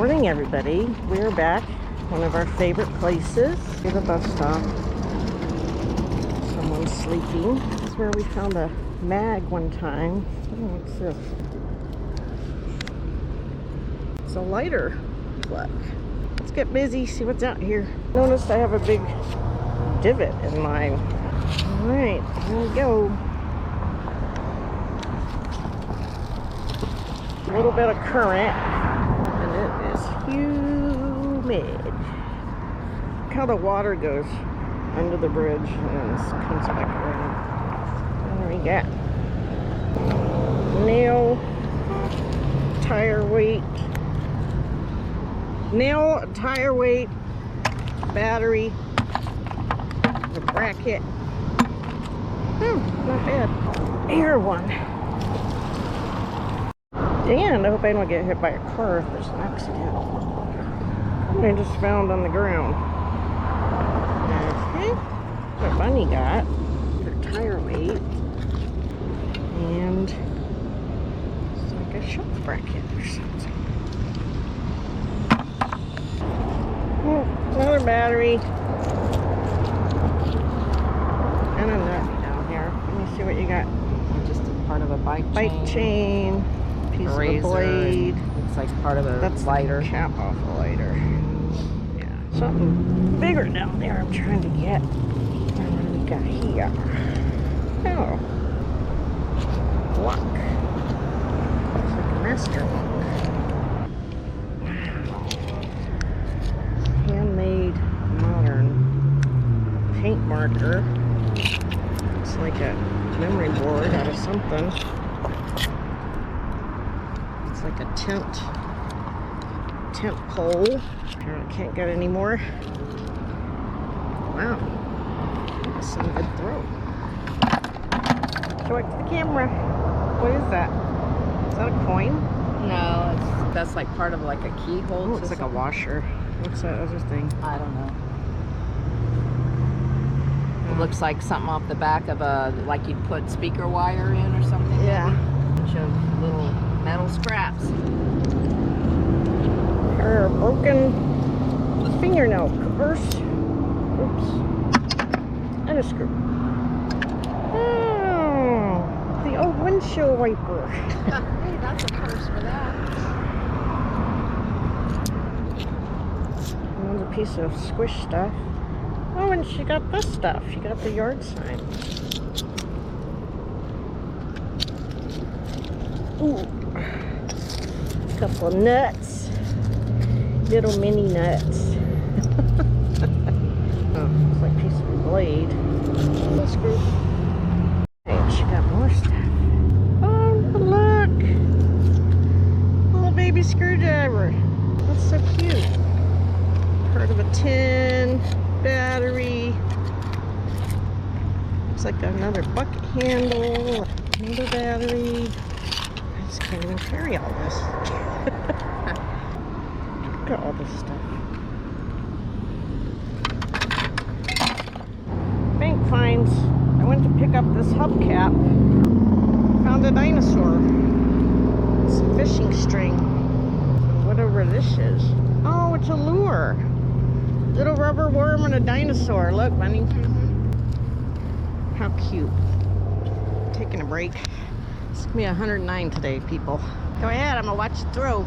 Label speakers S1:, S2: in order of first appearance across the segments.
S1: morning, everybody. We're back. One of our favorite places. Here's the bus stop. Someone's sleeping. This is where we found a mag one time. Oh, what's this? It's a lighter plug. Let's get busy, see what's out here. Noticed I have a big divot in mine. All right, here we go. A little bit of current, and it is humid. Look how the water goes under the bridge and comes back around. What do we got? Nail, tire weight, battery, the bracket. Not bad. Air one. And I hope I don't get hit by a car if there's an accident. I just found on the ground. Okay. What Bunny got. Their tire weight. And it's like a shelf bracket or something. Oh, another battery. And a nut down here. Let me see what you got.
S2: Just part of a bike
S1: chain. Piece of a blade.
S2: Looks like part of a lighter.
S1: Cap off a lighter. Yeah. Something bigger down there I'm trying to get. And what do we got here? Oh. Lock. Looks like a master lock. Wow. Handmade modern paint marker. It's like a memory board out of something. Like a tent pole. Apparently can't get any more. Wow, that's some good throw. Show it to the camera. What is that? Is that a coin?
S2: No, that's like part of like a keyhole.
S1: Oh, it's like a washer. What's that other thing?
S2: I don't know. It looks like something off the back of a, like you'd put speaker wire in or something.
S1: Yeah.
S2: A bunch of little metal scraps.
S1: Or broken fingernail clippers. Oops. And a screw. Oh, the old windshield wiper.
S2: Hey, that's a purse for that.
S1: Another piece of squish stuff. Oh, and she got this stuff. She got the yard sign. Ooh. Couple of nuts, little mini nuts. Oh, it's like a piece of a blade. Little screw. Hey, she got more stuff. Oh, look! Little baby screwdriver. That's so cute. Part of a tin, battery. Looks like another bucket handle, another battery. I just can't even carry all this. Look at all this stuff. Bank finds. I went to pick up this hubcap. Found a dinosaur. Some fishing string. Whatever this is. Oh, it's a lure. Little rubber worm and a dinosaur. Look, Bunny. How cute. Taking a break. It's gonna be 109 today, people. Go ahead, I'm gonna watch you throw.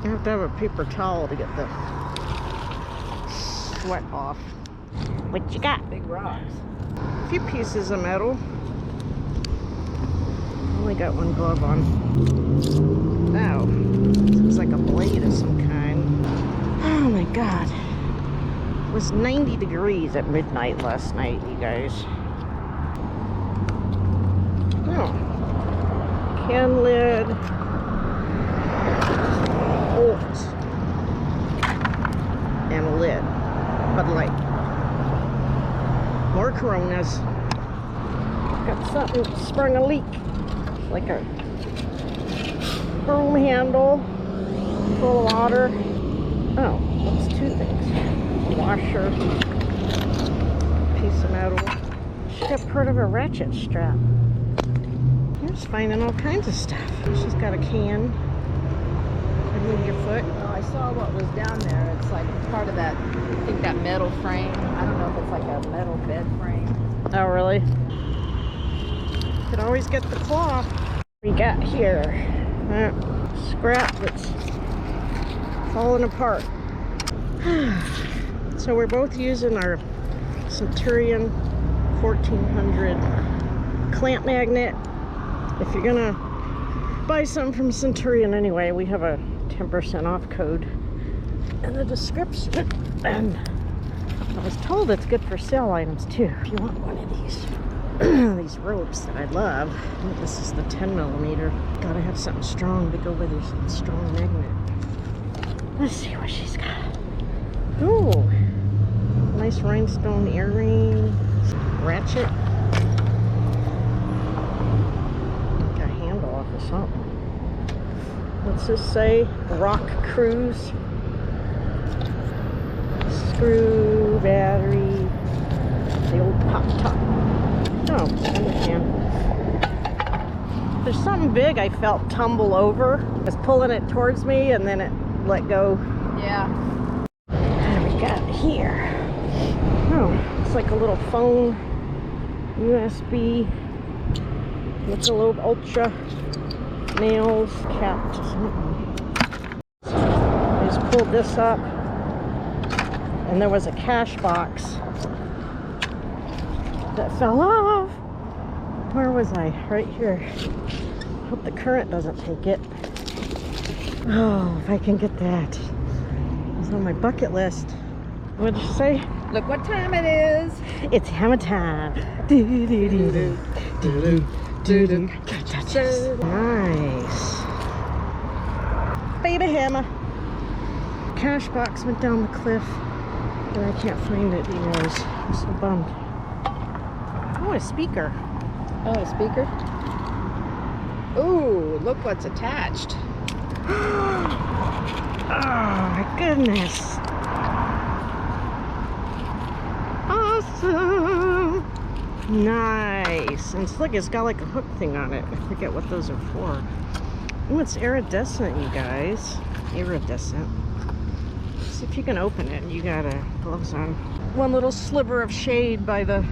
S1: You have to have a paper towel to get the sweat off. What you got?
S2: Big rocks.
S1: A few pieces of metal. Only got one glove on. Oh, looks like a blade of some kind. Oh my God. It was 90 degrees at midnight last night, you guys. Oh. Can lid, bolt, and a lid. Bud Light. More Coronas. Got something sprung a leak. Like a broom handle full of water. Oh, that's two things. A washer, piece of metal. She got part of a ratchet strap. Just finding all kinds of stuff. She's got a can. Move your foot.
S2: Oh, I saw saw what was down there. It's like part of that, I think that metal frame. I don't know if it's like a metal bed frame.
S1: Oh, really? Could always get the cloth. We got here that scrap that's falling apart. So we're both using our Centurion 1400 clamp magnet. If you're gonna buy some from Centurion anyway, we have a 10% off code in the description. And I was told it's good for sale items too. If you want one of these these ropes that I love. This is the 10mm. Gotta have something strong to go with this strong magnet. Let's see what she's got. Ooh, nice rhinestone earring, ratchet. Got a handle off of something. What's this say? Rock Cruise. Screw, battery, the old pop top. Oh, and the can. There's something big I felt tumble over. I was pulling it towards me and then it let go.
S2: Yeah.
S1: What do we got here? Oh, it's like a little phone, USB, Michelob Ultra, nails, capped. I just pulled this up and there was a cash box that fell off. Where was I? Right here. Hope the current doesn't take it. Oh, if I can get that. It's on my bucket list. What did you say?
S2: Look what time it is.
S1: It's hammer time. Nice. Baby hammer. Cash box went down the cliff and I can't find it, you guys. I'm so bummed. Oh, a speaker.
S2: Oh, a speaker? Ooh, look what's attached.
S1: Oh my goodness. Awesome. Nice. And look, it's got like a hook thing on it. I forget what those are for. Oh, it's iridescent, you guys. Iridescent. See if you can open it. You got gloves on. One little sliver of shade by the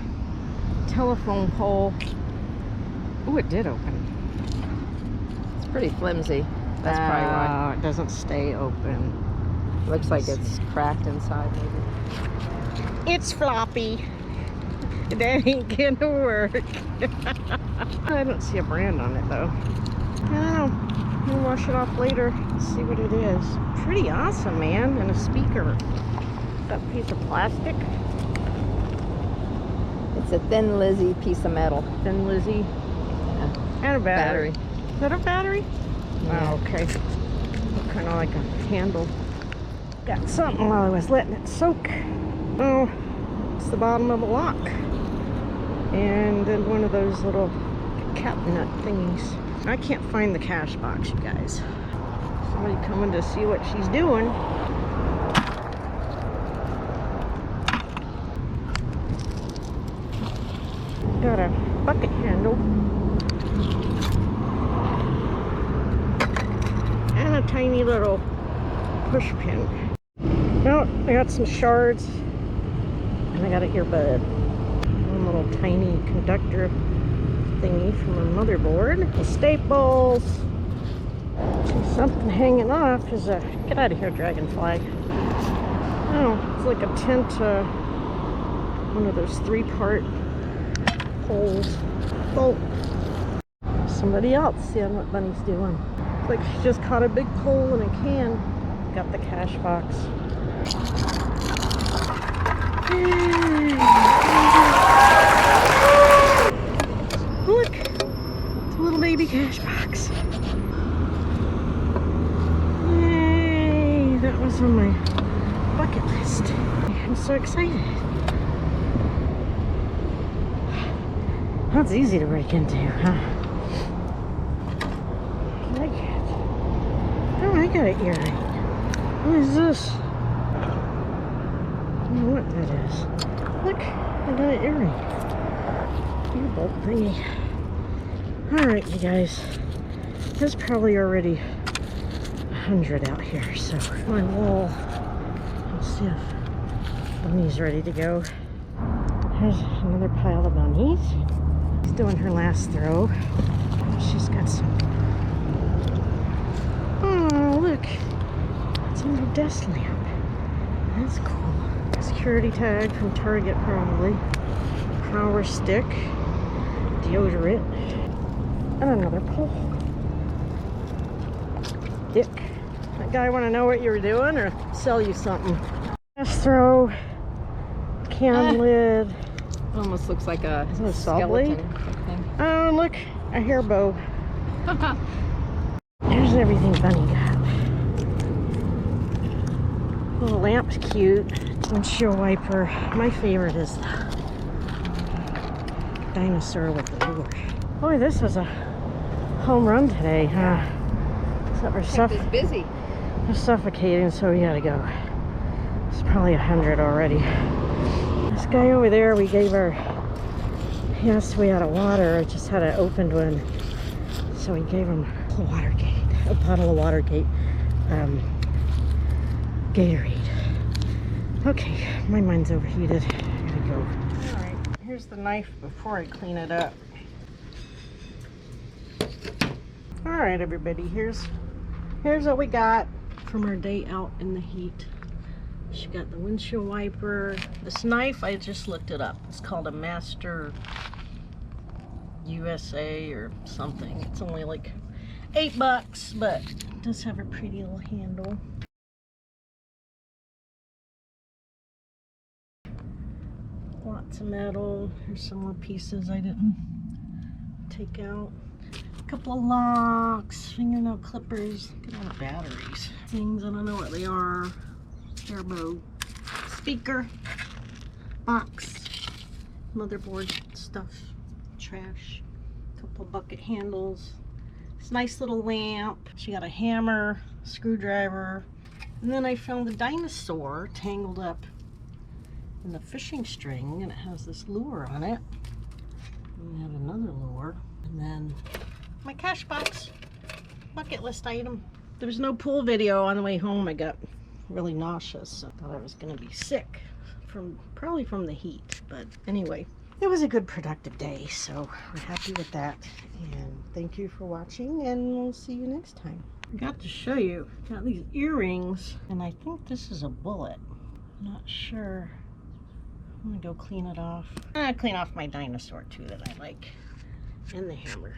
S1: telephone pole. Oh, it did open.
S2: It's pretty flimsy. That's probably why.
S1: It doesn't stay open.
S2: Looks like it's cracked inside maybe.
S1: It's floppy. That ain't gonna work. I don't see a brand on it though. I don't know. We'll wash it off later. See what it is. Pretty awesome, man. And a speaker. That piece of plastic.
S2: It's a Thin Lizzy piece of metal.
S1: Thin Lizzy. And a battery. Is that a battery?
S2: Yeah.
S1: Oh, okay. Kind of like a handle. Got something while I was letting it soak. Oh, it's the bottom of a lock. And then one of those little cap nut thingies. I can't find the cash box, you guys. Somebody coming to see what she's doing. Got a bucket handle. And a tiny little push pin. Well, I got some shards. And I got an earbud. One little tiny conductor thingy from a motherboard. The staples. Something hanging off is a... Get out of here, dragonfly. Oh, it's like a tent, one of those 3-part poles. Oh, somebody else seeing what Bunny's doing. It's like she just caught a big pole in a can. Got the cash box. Look, it's a little baby cash box. Yay, that was on my bucket list. I'm so excited. That's easy to break into, huh? I like it. Oh, I got an earring. What is this? I don't know what that is. Look, I got an earring. Earbolt thingy. Alright, you guys. This probably already 100 out here, so my wall. Let's see if Bunny's ready to go. Here's another pile of bunnies. She's doing her last throw. She's got some. Oh, look. It's a little desk lamp. That's cool. Security tag from Target, probably. Power stick. Deodorant. And another pole. Dick. That guy want to know what you were doing or sell you something? Last throw. Can lid.
S2: It almost looks like a
S1: Is it a saw blade?
S2: Thing.
S1: Oh, look, a hair bow. There's everything Bunny got. Little lamp's cute. Windshield wiper. My favorite is the dinosaur with the lure. Boy, this was a home run today, huh? So
S2: It's busy.
S1: we're suffocating, so we gotta go. It's probably 100 already. This guy over there, we gave our, he asked we had a water, I just had an opened one. So we gave him a bottle of Watergate, Gatorade. Okay, my mind's overheated, I gotta go. All right, here's the knife before I clean it up. All right, everybody, here's what we got from our day out in the heat. She got the windshield wiper. This knife, I just looked it up. It's called a Master USA or something. It's only like $8, but it does have a pretty little handle. Lots of metal. Here's some more pieces I didn't take out. A couple of locks, fingernail clippers. Look at all the batteries. Things, I don't know what they are. Hair bow, speaker, box, motherboard stuff, trash, couple bucket handles, this nice little lamp. She got a hammer, screwdriver, and then I found the dinosaur tangled up in the fishing string, and it has this lure on it. And we have another lure, and then my cash box, bucket list item. There was no pool video on the way home. I got really nauseous, so I thought I was gonna be sick probably from the heat, but anyway, it was a good productive day, so we're happy with that, and thank you for watching, and we'll see you next time. I forgot to show you, got these earrings, and I think this is a bullet. I'm not sure. I'm gonna go clean it off. I'm gonna clean off my dinosaur too that I like, and the hammer.